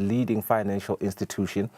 leading financial institution,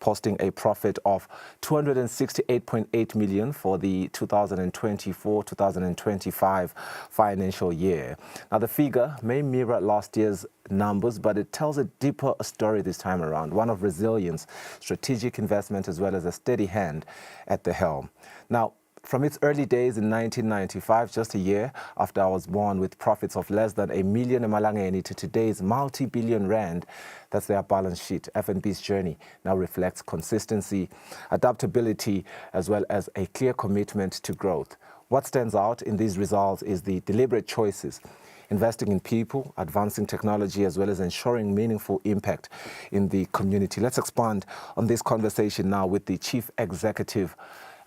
posting a profit of 268.8 million for the 2024-2025 financial year. Now, the figure may mirror last year's numbers, but it tells a deeper story this time around, one of resilience, strategic investment, as well as a steady hand at the helm. Now, from its early days in 1995, just a year after I was born, with profits of less than 1 million emalangeni to today's multi-billion rand, that's their balance sheet. FNB's journey now reflects consistency, adaptability, as well as a clear commitment to growth. What stands out in these results is the deliberate choices, investing in people, advancing technology, as well as ensuring meaningful impact in the community. Let's expand on this conversation now with the Chief Executive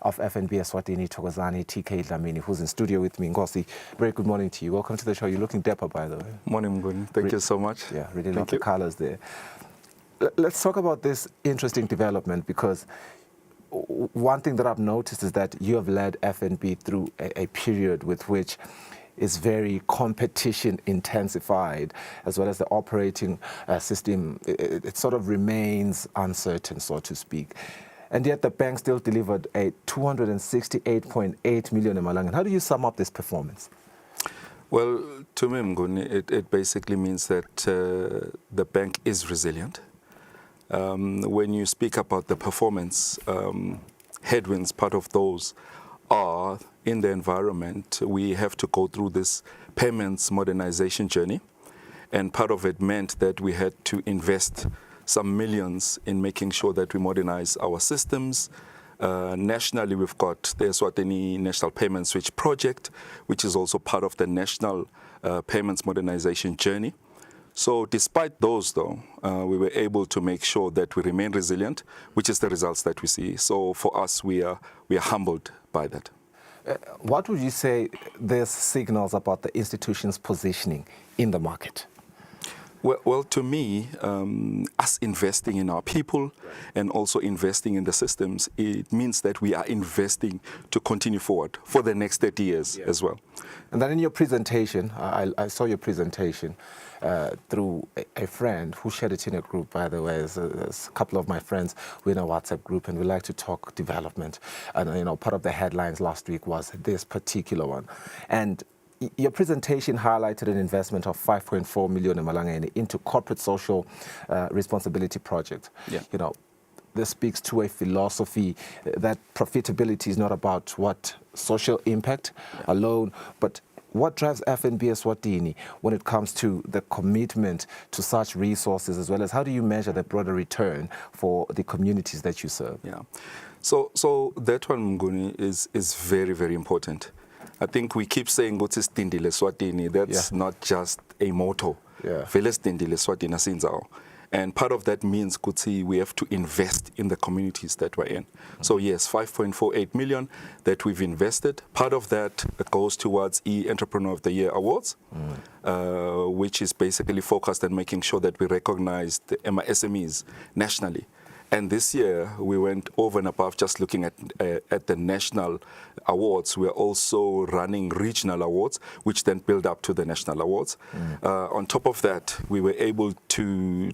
of FNB Eswatini, Thokozani TK Dlamini, who's in studio with me. Ngosi, very good morning to you. Welcome to the show. You're looking dapper, by the way. Morning, Mnguni. Thank you so much. Yeah, really love the colors there. Let's talk about this interesting development, because one thing that I've noticed is that you have led FNB through a period with which is very competition intensified, as well as the operating system. It sort of remains uncertain, so to speak. And yet the bank still delivered a 268.8 million emalanga. How do you sum up this performance? Well, to me, Mnguni, it basically means that the bank is resilient. When you speak about the performance, headwinds, part of those are in the environment. We have to go through this payments modernization journey. And part of it meant that we had to invest some millions in making sure that we modernize our systems. Nationally, we've got the Eswatini National Payment Switch project, which is also part of the national payments modernization journey. So despite those, though, we were able to make sure that we remain resilient, which is the results that we see. So for us, we are humbled by that. What would you say this signals about the institution's positioning in the market? Well, to me, us investing in our people and also investing in the systems, it means that we are investing to continue forward for the next 30 years as well. And then in your presentation, I saw your presentation through a friend who shared it in a group, by the way. There's a couple of my friends who are in a WhatsApp group, and we like to talk development. And, you know, part of the headlines last week was this particular one. And your presentation highlighted an investment of 5.4 million emalangeni into corporate social responsibility project. Yeah. You know, this speaks to a philosophy that profitability is not about what social impact alone, but what drives FNB Eswatini when it comes to the commitment to such resources, as well as how do you measure the broader return for the communities that you serve? Yeah. So that one, Mnguni, is very, very important. I think we keep saying what's Stindile Eswatini. That's not just a motto. Vele Stindile Eswatini sinzao. And part of that means, Kutsi, we have to invest in the communities that we're in. So yes, 5.48 million that we've invested. Part of that goes towards Entrepreneur of the Year Awards, which is basically focused on making sure that we recognize the SMEs nationally. And this year, we went over and above just looking at the national awards. We're also running regional awards, which then build up to the national awards. On top of that, we were able to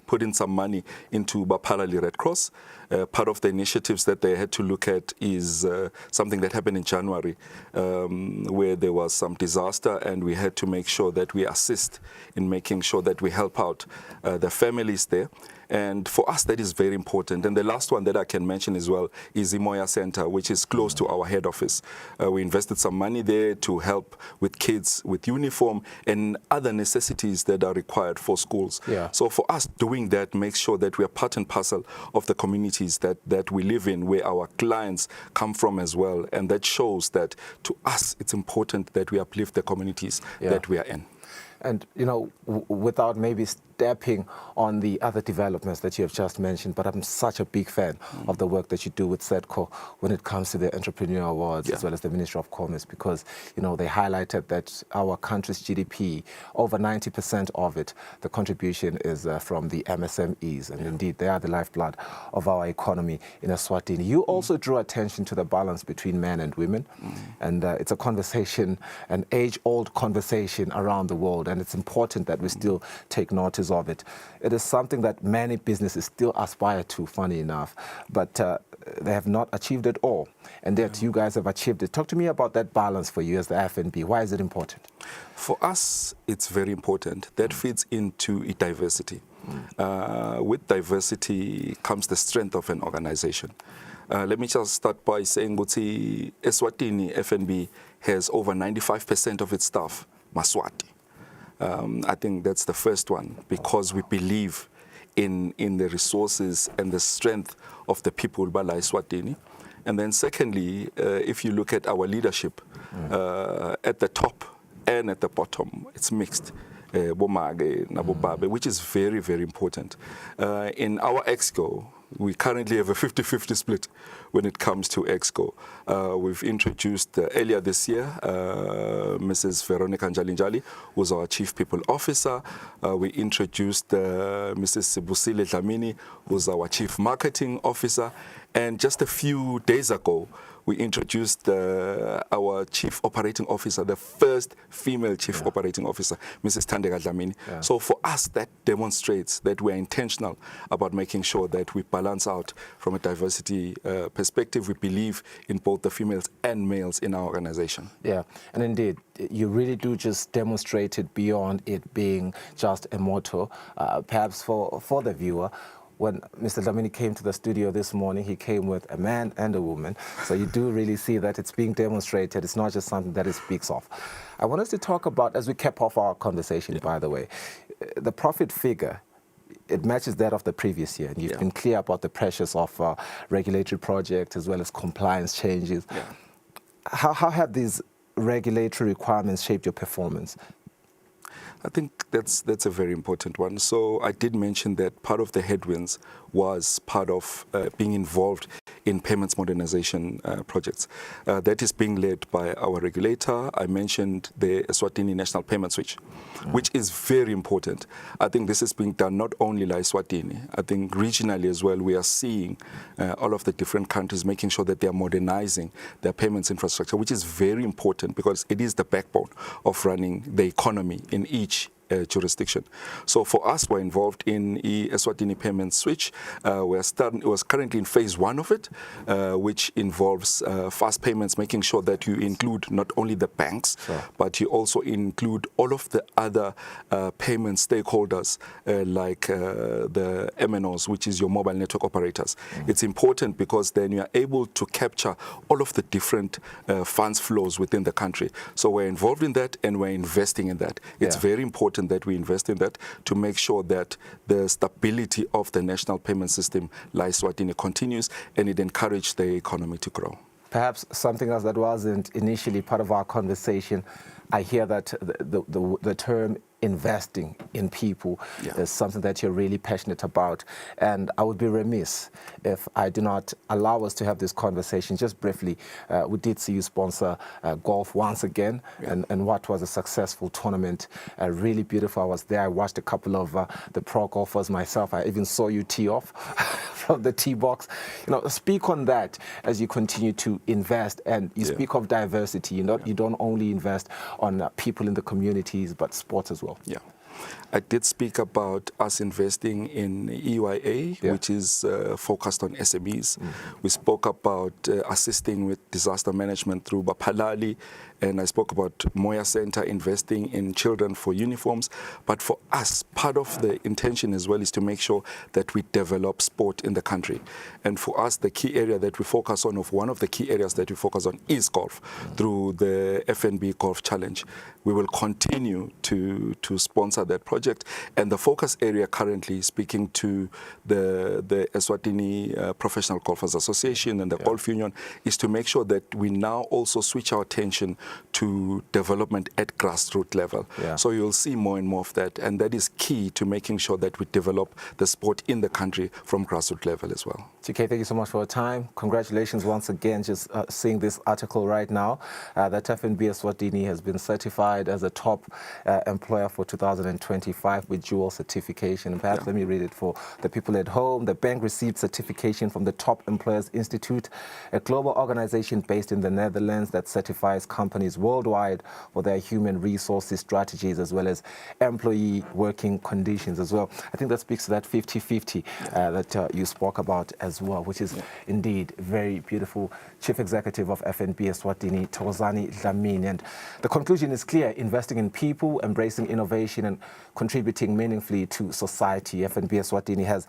put in some money into Bapalali Red Cross. Part of the initiatives that they had to look at is something that happened in January, where there was some disaster, and we had to make sure that we assist in making sure that we help out the families there. And for us, that is very important. And the last one that I can mention as well is Imoya Center, which is close to our head office. We invested some money there to help with kids with uniform and other necessities that are required for schools. So for us, doing that makes sure that we are part and parcel of the communities that we live in, where our clients come from as well. And that shows that to us, it's important that we uplift the communities that we are in. And, you know, without maybe stepping on the other developments that you have just mentioned, but I'm such a big fan of the work that you do with SEDCO when it comes to the Entrepreneur Awards, as well as the Ministry of Commerce, because, you know, they highlighted that our country's GDP, over 90% of it, the contribution is from the MSMEs. And indeed, they are the lifeblood of our economy in Eswatini. You also drew attention to the balance between men and women. And it's a conversation, an age-old conversation around the world. And it's important that we still take notice pictures of it. It is something that many businesses still aspire to, funny enough, but they have not achieved it all. And yet you guys have achieved it. Talk to me about that balance for you as the FNB. Why is it important? For us, it's very important. That feeds into diversity. With diversity comes the strength of an organization. Let me just start by saying Eswatini FNB has over 95% of its staff Maswati. I think that's the first one, because we believe in the resources and the strength of the people by Eswatini. And then secondly, if you look at our leadership, at the top and at the bottom, it's mixed. Which is very, very important. In our EXCO, we currently have a 50-50 split when it comes to EXCO. We've introduced earlier this year Mrs. Veronica Njalinjali, who's our Chief People Officer. We introduced Mrs. Sibusile Dlamini, who's our Chief Marketing Officer. And just a few days ago, we introduced our Chief Operating Officer, the first female Chief Operating Officer, Mrs. Thandeka Dlamini. So for us, that demonstrates that we're intentional about making sure that we balance out from a diversity perspective. We believe in both the females and males in our organization. Yeah, and indeed, you really do just demonstrate it beyond it being just a motto. Perhaps for the viewer, when Mr. Dlamini came to the studio this morning, he came with a man and a woman. So you do really see that it's being demonstrated. It's not just something that it speaks of. I want us to talk about, as we cap off our conversation, by the way, the profit figure. It matches that of the previous year. And you've been clear about the pressures of regulatory projects as well as compliance changes. How have these regulatory requirements shaped your performance? I think that's a very important one. So I did mention that part of the headwinds was part of being involved in payments modernization projects. That is being led by our regulator. I mentioned the Eswatini National Payment Switch, which is very important. I think this is being done not only by Eswatini. I think regionally as well, we are seeing all of the different countries making sure that they are modernizing their payments infrastructure, which is very important because it is the backbone of running the economy in each jurisdiction. So for us, we're involved in the Eswatini Payment Switch. It was currently in phase 1 of it, which involves fast payments, making sure that you include not only the banks, but you also include all of the other payment stakeholders, like the MNOs, which is your mobile network operators. It's important because then you are able to capture all of the different funds flows within the country. So we're involved in that and we're investing in that. It's very important that we invest in that to make sure that the stability of the national payment system, like Eswatini, continues and it encourages the economy to grow. Perhaps something else that wasn't initially part of our conversation, I hear that the term investing in people is something that you're really passionate about. And I would be remiss if I do not allow us to have this conversation. Just briefly, we did see you sponsor golf once again, and what was a successful tournament. Really beautiful. I was there. I watched a couple of the pro golfers myself. I even saw you tee off from the tee box. You know, speak on that as you continue to invest, and you speak of diversity. You don't only invest on people in the communities, but sports as well. Yeah. I did speak about us investing in EYA, which is focused on SMEs. We spoke about assisting with disaster management through Bapalali, and I spoke about Moya Center investing in children for uniforms. But for us, part of the intention as well is to make sure that we develop sport in the country. And for us, the key area that we focus on, one of the key areas that we focus on is golf through the FNB Golf Challenge. We will continue to sponsor that project. And the focus area currently, speaking to the Eswatini Professional Golfers Association and the Golf Union, is to make sure that we now also switch our attention to development at grassroots level. So you'll see more and more of that. And that is key to making sure that we develop the sport in the country from grassroots level as well. TK, thank you so much for your time. Congratulations once again. Just seeing this article right now, that FNB Eswatini has been certified as a top employer for 2025 with dual certification. And perhaps let me read it for the people at home. The bank received certification from the Top Employers Institute, a global organization based in the Netherlands that certifies companies companies worldwide for their human resources strategies as well as employee working conditions as well. I think that speaks to that 50-50 that you spoke about as well, which is indeed very beautiful. Chief Executive of FNB Eswatini, Thokozani Dlamini. And the conclusion is clear: investing in people, embracing innovation and contributing meaningfully to society. FNB Eswatini has